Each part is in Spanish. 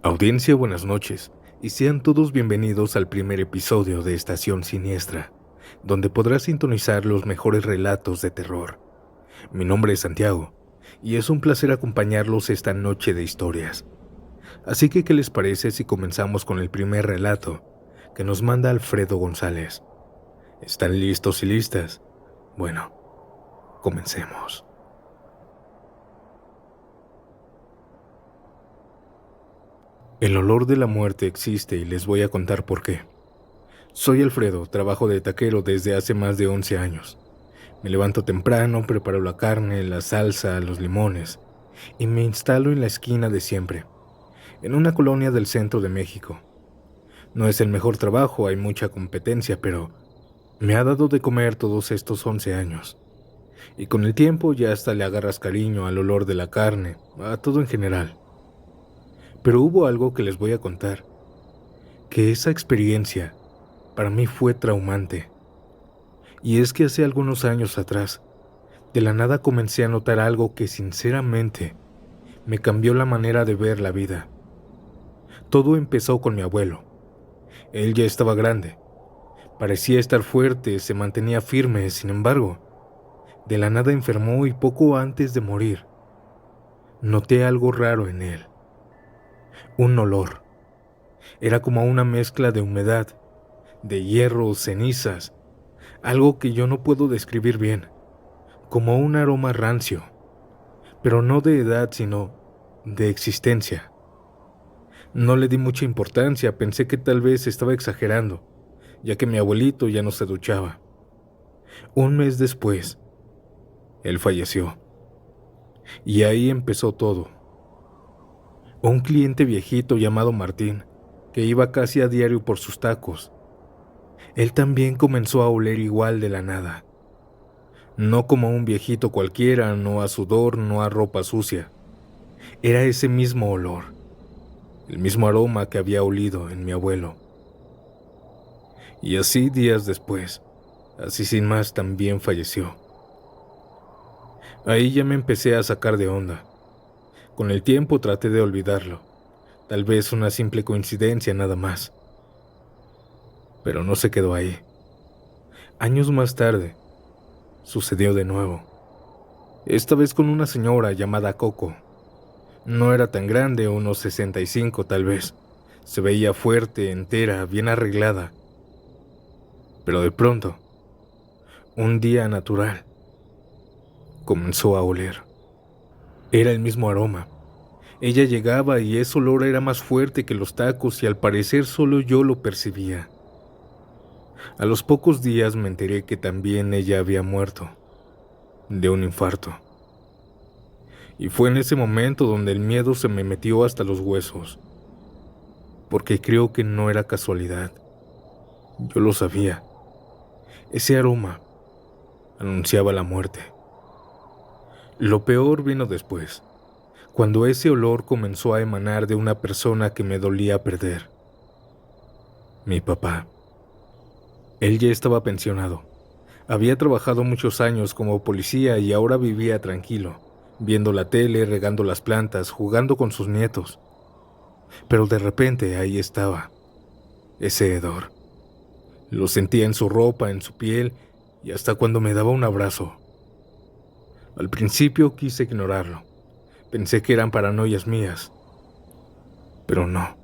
Audiencia, buenas noches, y sean todos bienvenidos al primer episodio de Estación Siniestra, donde podrás sintonizar los mejores relatos de terror. Mi nombre es Santiago, y es un placer acompañarlos esta noche de historias. Así que, ¿qué les parece si comenzamos con el primer relato que nos manda Alfredo González? ¿Están listos y listas? Bueno, comencemos. El olor de la muerte existe y les voy a contar por qué. Soy Alfredo, trabajo de taquero desde hace más de 11 años. Me levanto temprano, preparo la carne, la salsa, los limones y me instalo en la esquina de siempre, en una colonia del centro de México. No es el mejor trabajo, hay mucha competencia, pero me ha dado de comer todos estos 11 años. Y con el tiempo ya hasta le agarras cariño al olor de la carne, a todo en general. Pero hubo algo que les voy a contar, que esa experiencia para mí fue traumante. Y es que hace algunos años atrás, de la nada comencé a notar algo que sinceramente me cambió la manera de ver la vida. Todo empezó con mi abuelo. Él ya estaba grande, parecía estar fuerte, se mantenía firme, sin embargo, de la nada enfermó y poco antes de morir, noté algo raro en él. Un olor. Era como una mezcla de humedad, de hierro, cenizas, algo que yo no puedo describir bien, como un aroma rancio, pero no de edad, sino de existencia. No le di mucha importancia, pensé que tal vez estaba exagerando, ya que mi abuelito ya no se duchaba. Un mes después, él falleció. Y ahí empezó todo. Un cliente viejito llamado Martín, que iba casi a diario por sus tacos, él también comenzó a oler igual de la nada. No como un viejito cualquiera, no a sudor, no a ropa sucia. Era ese mismo olor, el mismo aroma que había olido en mi abuelo. Y así días después, así sin más, también falleció. Ahí ya me empecé a sacar de onda. Con el tiempo traté de olvidarlo, tal vez una simple coincidencia nada más. Pero no se quedó ahí. Años más tarde, sucedió de nuevo. Esta vez con una señora llamada Coco. No era tan grande, unos 65 tal vez. Se veía fuerte, entera, bien arreglada. Pero de pronto, un día natural, comenzó a oler. Era el mismo aroma. Ella llegaba y ese olor era más fuerte que los tacos y al parecer solo yo lo percibía. A los pocos días me enteré que también ella había muerto, de un infarto. Y fue en ese momento donde el miedo se me metió hasta los huesos, porque creo que no era casualidad. Yo lo sabía. Ese aroma anunciaba la muerte. Lo peor vino después, cuando ese olor comenzó a emanar de una persona que me dolía perder. Mi papá. Él ya estaba pensionado. Había trabajado muchos años como policía y ahora vivía tranquilo, viendo la tele, regando las plantas, jugando con sus nietos. Pero de repente ahí estaba, ese hedor. Lo sentía en su ropa, en su piel y hasta cuando me daba un abrazo. Al principio quise ignorarlo. Pensé que eran paranoias mías. Pero no,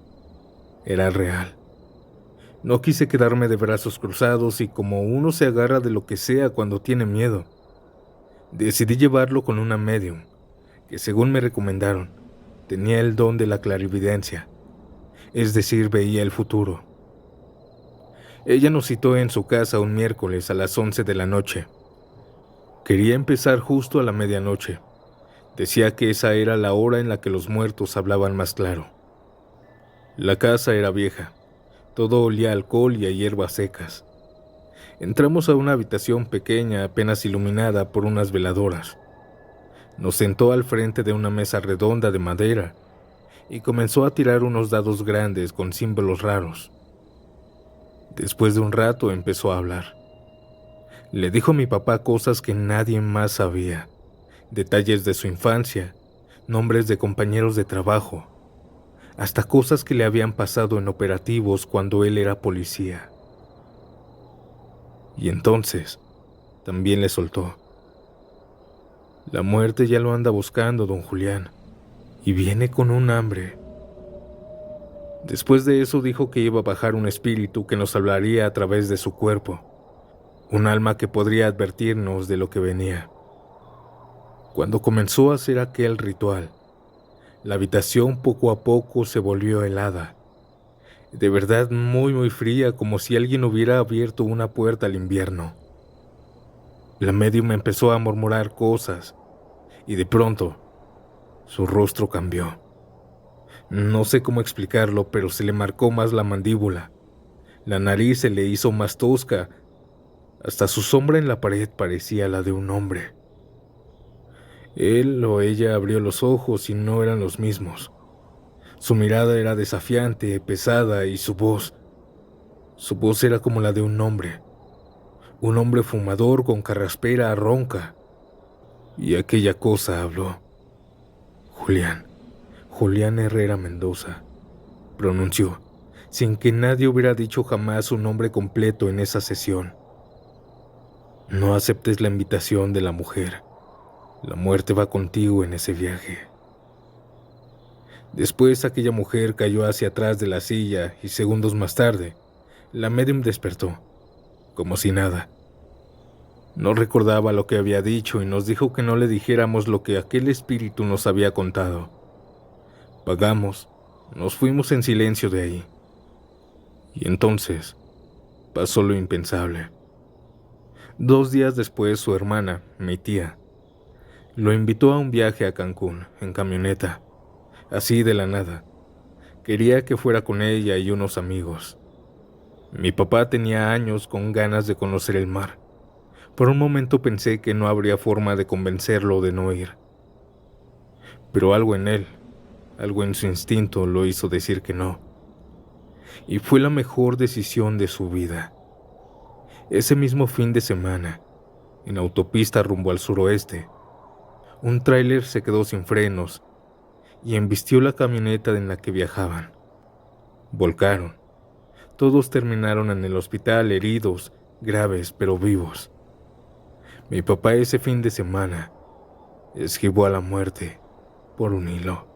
era real. No quise quedarme de brazos cruzados y como uno se agarra de lo que sea cuando tiene miedo, decidí llevarlo con una médium, que según me recomendaron, tenía el don de la clarividencia, es decir, veía el futuro. Ella nos citó en su casa un miércoles a las 11 de la noche. Quería empezar justo a la medianoche. Decía que esa era la hora en la que los muertos hablaban más claro. La casa era vieja. Todo olía a alcohol y a hierbas secas. Entramos a una habitación pequeña apenas iluminada por unas veladoras. Nos sentó al frente de una mesa redonda de madera y comenzó a tirar unos dados grandes con símbolos raros. Después de un rato empezó a hablar. Le dijo a mi papá cosas que nadie más sabía, detalles de su infancia, nombres de compañeros de trabajo, hasta cosas que le habían pasado en operativos cuando él era policía. Y entonces, también le soltó: la muerte ya lo anda buscando, don Julián, y viene con un hambre. Después de eso dijo que iba a bajar un espíritu que nos hablaría a través de su cuerpo, un alma que podría advertirnos de lo que venía. Cuando comenzó a hacer aquel ritual, la habitación poco a poco se volvió helada, de verdad muy fría, como si alguien hubiera abierto una puerta al invierno. La médium empezó a murmurar cosas y de pronto su rostro cambió. No sé cómo explicarlo, pero se le marcó más la mandíbula. La nariz se le hizo más tosca. Hasta su sombra en la pared parecía la de un hombre. Él o ella abrió los ojos y no eran los mismos. Su mirada era desafiante, pesada, y su voz era como la de un hombre fumador con carraspera ronca. Y aquella cosa habló. Julián Herrera Mendoza, pronunció, sin que nadie hubiera dicho jamás su nombre completo en esa sesión. No aceptes la invitación de la mujer. La muerte va contigo en ese viaje. Después aquella mujer cayó hacia atrás de la silla y segundos más tarde, la médium despertó, como si nada. No recordaba lo que había dicho y nos dijo que no le dijéramos lo que aquel espíritu nos había contado. Pagamos, nos fuimos en silencio de ahí. Y entonces pasó lo impensable. 2 días después su hermana, mi tía, lo invitó a un viaje a Cancún en camioneta, así de la nada. Quería que fuera con ella y unos amigos. Mi papá tenía años con ganas de conocer el mar. Por un momento pensé que no habría forma de convencerlo de no ir. Pero algo en él, algo en su instinto lo hizo decir que no. Y fue la mejor decisión de su vida. Ese mismo fin de semana, en autopista rumbo al suroeste, un tráiler se quedó sin frenos y embistió la camioneta en la que viajaban. Volcaron. Todos terminaron en el hospital heridos, graves pero vivos. Mi papá ese fin de semana esquivó a la muerte por un hilo.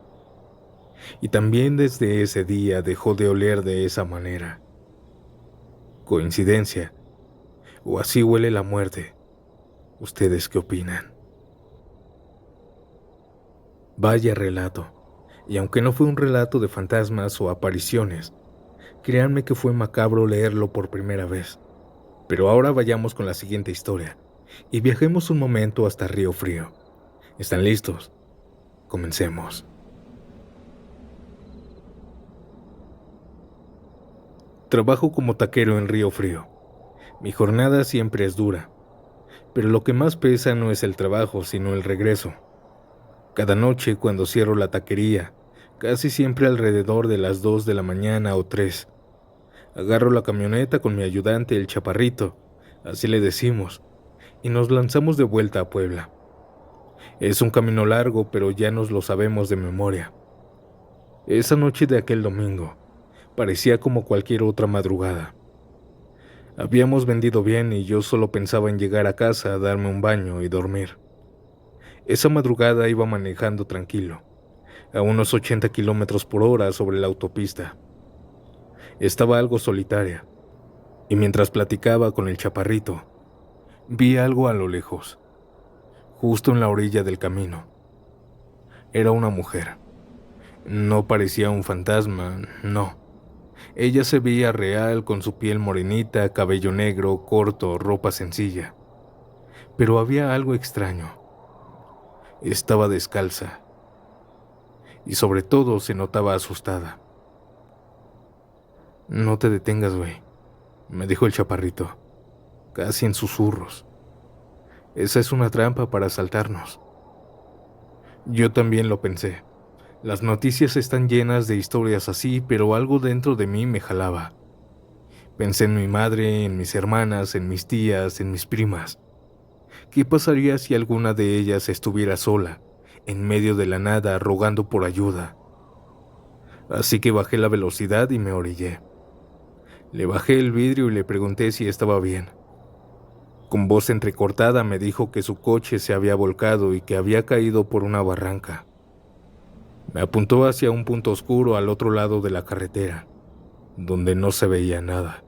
Y también desde ese día dejó de oler de esa manera. ¿Coincidencia? ¿O así huele la muerte? ¿Ustedes qué opinan? Vaya relato. Y aunque no fue un relato de fantasmas o apariciones, créanme que fue macabro leerlo por primera vez. Pero ahora vayamos con la siguiente historia y viajemos un momento hasta Río Frío. ¿Están listos? Comencemos. Trabajo como taquero en Río Frío. Mi jornada siempre es dura, pero lo que más pesa no es el trabajo, sino el regreso. Cada noche cuando cierro la taquería, casi siempre alrededor de las 2 de la mañana o 3, agarro la camioneta con mi ayudante, el Chaparrito, así le decimos, y nos lanzamos de vuelta a Puebla. Es un camino largo, pero ya nos lo sabemos de memoria. Esa noche de aquel domingo parecía como cualquier otra madrugada. Habíamos vendido bien y yo solo pensaba en llegar a casa, darme un baño y dormir. Esa madrugada iba manejando tranquilo, a unos 80 kilómetros por hora sobre la autopista. Estaba algo solitaria, y mientras platicaba con el Chaparrito, vi algo a lo lejos, justo en la orilla del camino. Era una mujer. No parecía un fantasma, no. Ella se veía real, con su piel morenita, cabello negro, corto, ropa sencilla. Pero había algo extraño. Estaba descalza. Y sobre todo se notaba asustada. «No te detengas, güey», me dijo el Chaparrito, casi en susurros. «Esa es una trampa para asaltarnos». Yo también lo pensé. Las noticias están llenas de historias así, pero algo dentro de mí me jalaba. Pensé en mi madre, en mis hermanas, en mis tías, en mis primas. ¿Qué pasaría si alguna de ellas estuviera sola, en medio de la nada, rogando por ayuda? así que bajé la velocidad y me orillé. Le bajé el vidrio y le pregunté si estaba bien. Con voz entrecortada me dijo que su coche se había volcado y que había caído por una barranca. Me apuntó hacia un punto oscuro al otro lado de la carretera, donde no se veía nada.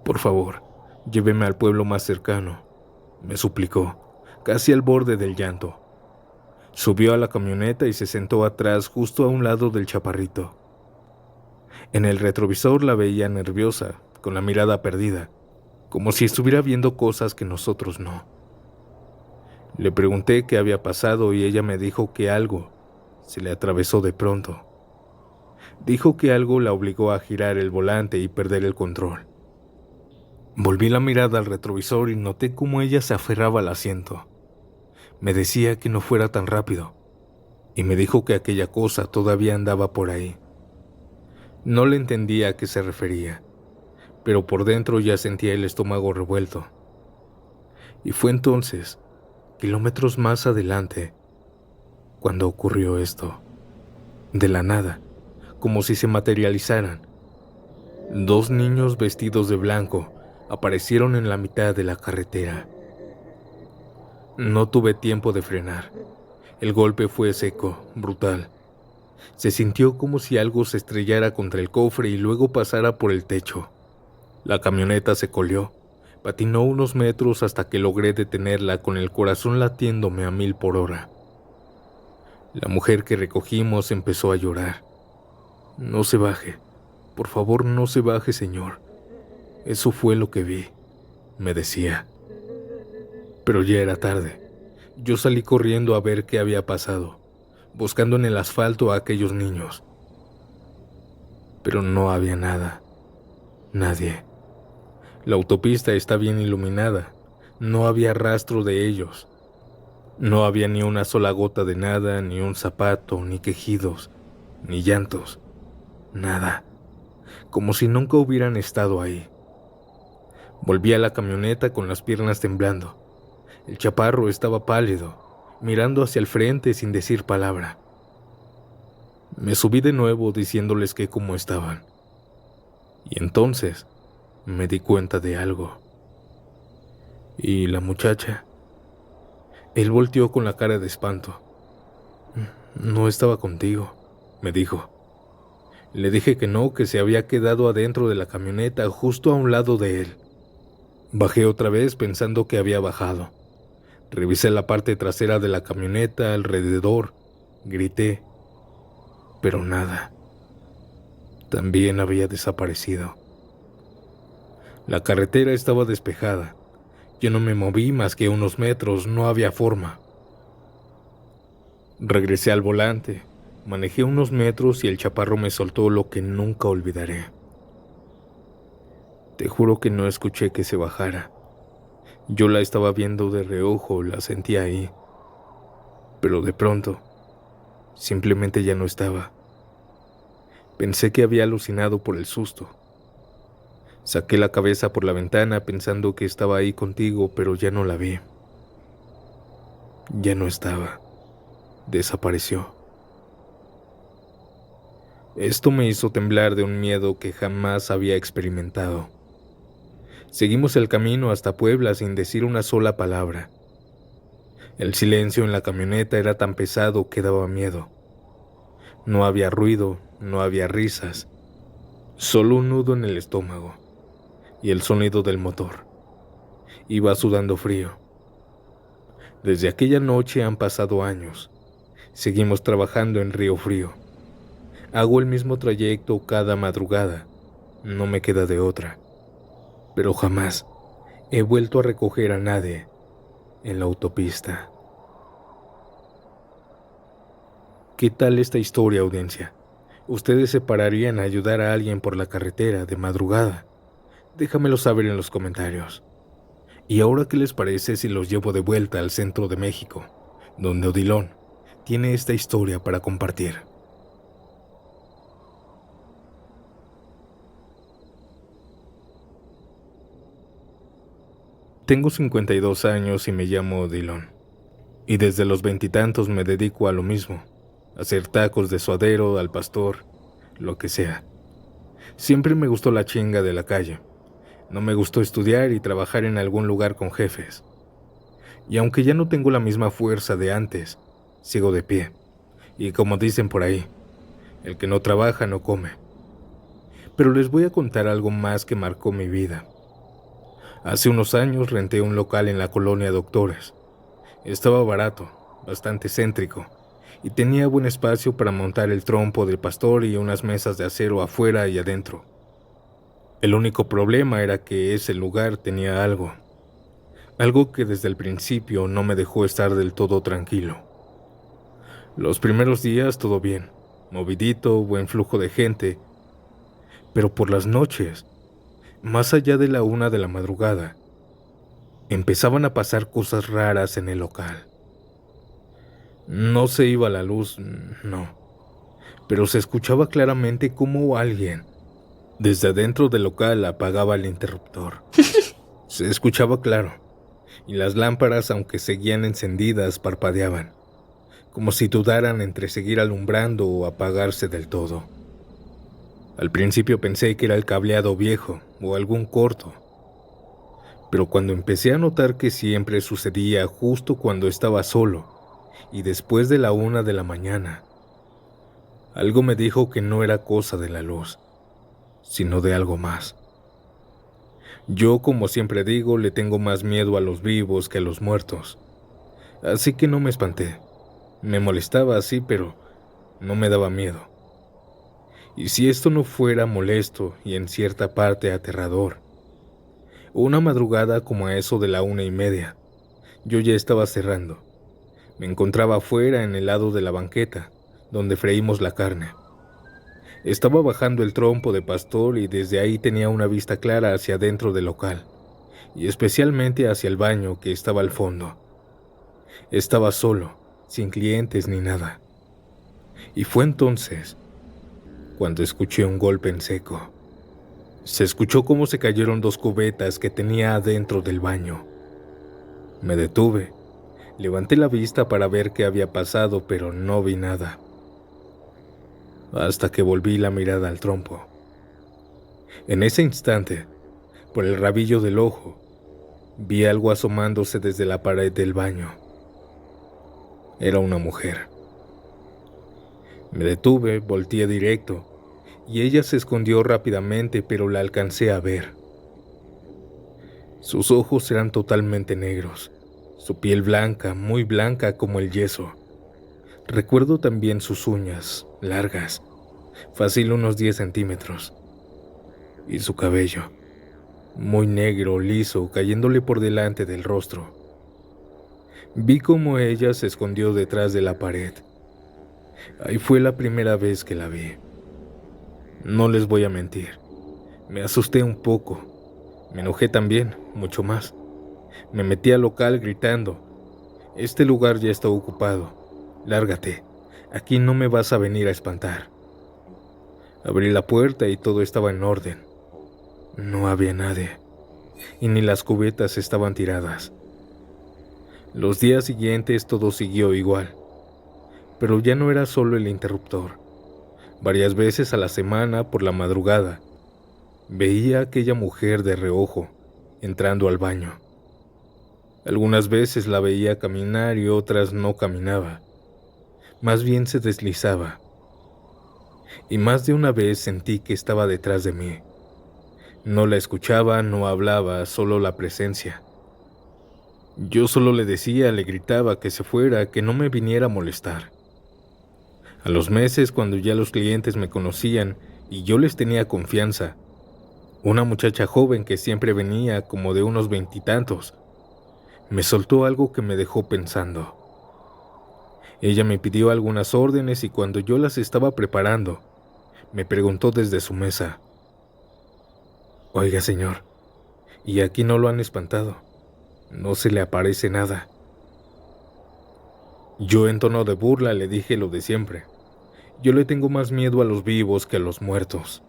Por favor, lléveme al pueblo más cercano, me suplicó, casi al borde del llanto. Subió a la camioneta y se sentó atrás justo a un lado del chaparrito. En el retrovisor la veía nerviosa, con la mirada perdida, como si estuviera viendo cosas que nosotros no. Le pregunté qué había pasado y ella me dijo que algo se le atravesó de pronto. Dijo que algo la obligó a girar el volante y perder el control. Volví la mirada al retrovisor y noté cómo ella se aferraba al asiento. Me decía que no fuera tan rápido, y me dijo que aquella cosa todavía andaba por ahí. No le entendía a qué se refería, pero por dentro ya sentía el estómago revuelto. Y fue entonces, kilómetros más adelante, cuando ocurrió esto. De la nada, como si se materializaran, dos niños vestidos de blanco aparecieron en la mitad de la carretera. No tuve tiempo de frenar. El golpe fue seco, brutal. Se sintió como si algo se estrellara contra el cofre y luego pasara por el techo. La camioneta se colió, patinó unos metros hasta que logré detenerla con el corazón latiéndome a 1000 por hora. La mujer que recogimos empezó a llorar. No se baje, por favor no se baje, señor. Eso fue lo que vi, me decía. Pero ya era tarde. Yo salí corriendo a ver qué había pasado, buscando en el asfalto a aquellos niños. Pero no había nada, nadie. La autopista está bien iluminada, no había rastro de ellos. No había ni una sola gota de nada, ni un zapato, ni quejidos, ni llantos, nada, como si nunca hubieran estado ahí. Volví a la camioneta con las piernas temblando. El chaparro estaba pálido, mirando hacia el frente sin decir palabra. Me subí de nuevo diciéndoles que cómo estaban. Y entonces me di cuenta de algo. ¿Y la muchacha? Él volteó con la cara de espanto. No estaba contigo, me dijo. Le dije que no, que se había quedado adentro de la camioneta, justo a un lado de él. Bajé otra vez pensando que había bajado. Revisé la parte trasera de la camioneta, alrededor, grité, pero nada. También había desaparecido. La carretera estaba despejada. Yo no me moví más que unos metros, no había forma. Regresé al volante, manejé unos metros y el chaparro me soltó lo que nunca olvidaré. Te juro que no escuché que se bajara. Yo la estaba viendo de reojo, la sentía ahí. Pero de pronto, simplemente ya no estaba. Pensé que había alucinado por el susto. Saqué la cabeza por la ventana pensando que estaba ahí contigo, pero ya no la vi. Ya no estaba. Desapareció. Esto me hizo temblar de un miedo que jamás había experimentado. Seguimos el camino hasta Puebla sin decir una sola palabra. El silencio en la camioneta era tan pesado que daba miedo. No había ruido, no había risas, solo un nudo en el estómago y el sonido del motor. Iba sudando frío. Desde aquella noche han pasado años. Seguimos trabajando en Río Frío. Hago el mismo trayecto cada madrugada. No me queda de otra. Pero jamás he vuelto a recoger a nadie en la autopista. ¿Qué tal esta historia, audiencia? ¿Ustedes se pararían a ayudar a alguien por la carretera de madrugada? Déjamelo saber en los comentarios. ¿Y ahora qué les parece si los llevo de vuelta al centro de México, donde Odilon tiene esta historia para compartir? Tengo 52 años y me llamo Odilon. Y desde los veintitantos me dedico a lo mismo, hacer tacos de suadero, al pastor, lo que sea. Siempre me gustó la chinga de la calle. No me gustó estudiar y trabajar en algún lugar con jefes. Y aunque ya no tengo la misma fuerza de antes, sigo de pie. Y como dicen por ahí, el que no trabaja no come. Pero les voy a contar algo más que marcó mi vida. Hace unos años renté un local en la colonia Doctores. Estaba barato, bastante céntrico, y tenía buen espacio para montar el trompo del pastor y unas mesas de acero afuera y adentro. El único problema era que ese lugar tenía algo que desde el principio no me dejó estar del todo tranquilo. Los primeros días todo bien, movidito, buen flujo de gente, pero por las noches, más allá de la 1 de la madrugada, empezaban a pasar cosas raras en el local. No se iba la luz, no, pero se escuchaba claramente cómo alguien, desde adentro del local, apagaba el interruptor. Se escuchaba claro, y las lámparas, aunque seguían encendidas, parpadeaban, como si dudaran entre seguir alumbrando o apagarse del todo. Al principio pensé que era el cableado viejo o algún corto, pero cuando empecé a notar que siempre sucedía justo cuando estaba solo y después de la 1 de la mañana, algo me dijo que no era cosa de la luz, sino de algo más. Yo, como siempre digo, le tengo más miedo a los vivos que a los muertos, así que no me espanté. Me molestaba así, pero no me daba miedo. Y si esto no fuera molesto y en cierta parte aterrador, una madrugada como a eso de la 1:30, yo ya estaba cerrando. Me encontraba afuera en el lado de la banqueta, donde freímos la carne. Estaba bajando el trompo de pastor y desde ahí tenía una vista clara hacia adentro del local, y especialmente hacia el baño que estaba al fondo. Estaba solo, sin clientes ni nada. Y fue entonces cuando escuché un golpe en seco. Se escuchó cómo se cayeron 2 cubetas que tenía adentro del baño. Me detuve, levanté la vista para ver qué había pasado, pero no vi nada. Hasta que volví la mirada al trompo. En ese instante, por el rabillo del ojo, vi algo asomándose desde la pared del baño. Era una mujer. Me detuve, volteé directo, y ella se escondió rápidamente, pero la alcancé a ver. Sus ojos eran totalmente negros, su piel blanca, muy blanca como el yeso. Recuerdo también sus uñas, largas, fácil unos 10 centímetros, y su cabello, muy negro, liso, cayéndole por delante del rostro. Vi cómo ella se escondió detrás de la pared. Ahí fue la primera vez que la vi. No les voy a mentir, me asusté un poco, me enojé también, mucho más. Me metí al local gritando: «Este lugar ya está ocupado, lárgate, aquí no me vas a venir a espantar». Abrí la puerta y todo estaba en orden. No había nadie, y ni las cubetas estaban tiradas. Los días siguientes todo siguió igual, pero ya no era solo el interruptor. Varias veces a la semana, por la madrugada, veía a aquella mujer de reojo, entrando al baño. Algunas veces la veía caminar y otras no caminaba. Más bien se deslizaba. Y más de una vez sentí que estaba detrás de mí. No la escuchaba, no hablaba, solo la presencia. Yo solo le decía, le gritaba que se fuera, que no me viniera a molestar. A los meses, cuando ya los clientes me conocían y yo les tenía confianza, una muchacha joven que siempre venía, como de unos 20 y tantos, me soltó algo que me dejó pensando. Ella me pidió algunas órdenes y cuando yo las estaba preparando, me preguntó desde su mesa: «Oiga, señor, ¿y aquí no lo han espantado? ¿No se le aparece nada?». Yo, en tono de burla, le dije lo de siempre: «Yo le tengo más miedo a los vivos que a los muertos».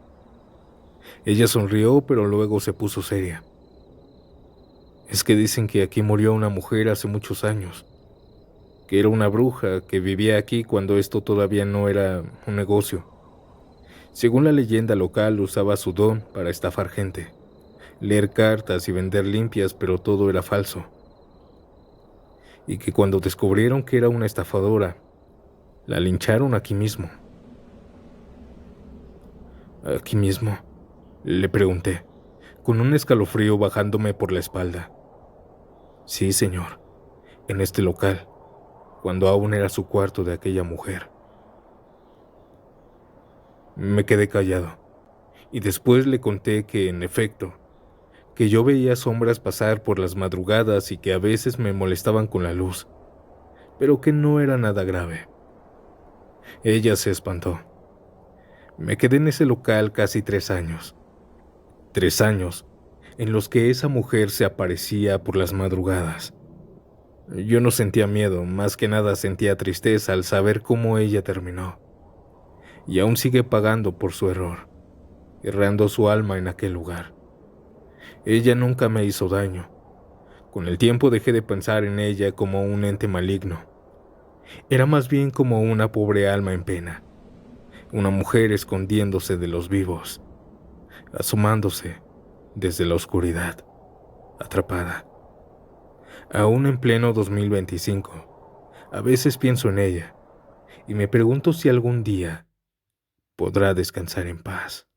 Ella sonrió, pero luego se puso seria. «Es que dicen que aquí murió una mujer hace muchos años. que era una bruja que vivía aquí cuando esto todavía no era un negocio. Según la leyenda local, usaba su don para estafar gente, leer cartas y vender limpias, pero todo era falso. Y que cuando descubrieron que era una estafadora, la lincharon aquí mismo. ¿Aquí mismo?, le pregunté, con un escalofrío bajándome por la espalda. Sí, señor, en este local, cuando aún era su cuarto de aquella mujer. Me quedé callado, y después le conté que, en efecto, que yo veía sombras pasar por las madrugadas y que a veces me molestaban con la luz, pero que no era nada grave. Ella se espantó. Me quedé en ese local casi 3 años. 3 años en los que esa mujer se aparecía por las madrugadas. Yo no sentía miedo, más que nada sentía tristeza al saber cómo ella terminó. Y aún sigue pagando por su error, errando su alma en aquel lugar. Ella nunca me hizo daño. Con el tiempo dejé de pensar en ella como un ente maligno. Era más bien como una pobre alma en pena, una mujer escondiéndose de los vivos, asomándose desde la oscuridad, atrapada. Aún en pleno 2025, a veces pienso en ella y me pregunto si algún día podrá descansar en paz.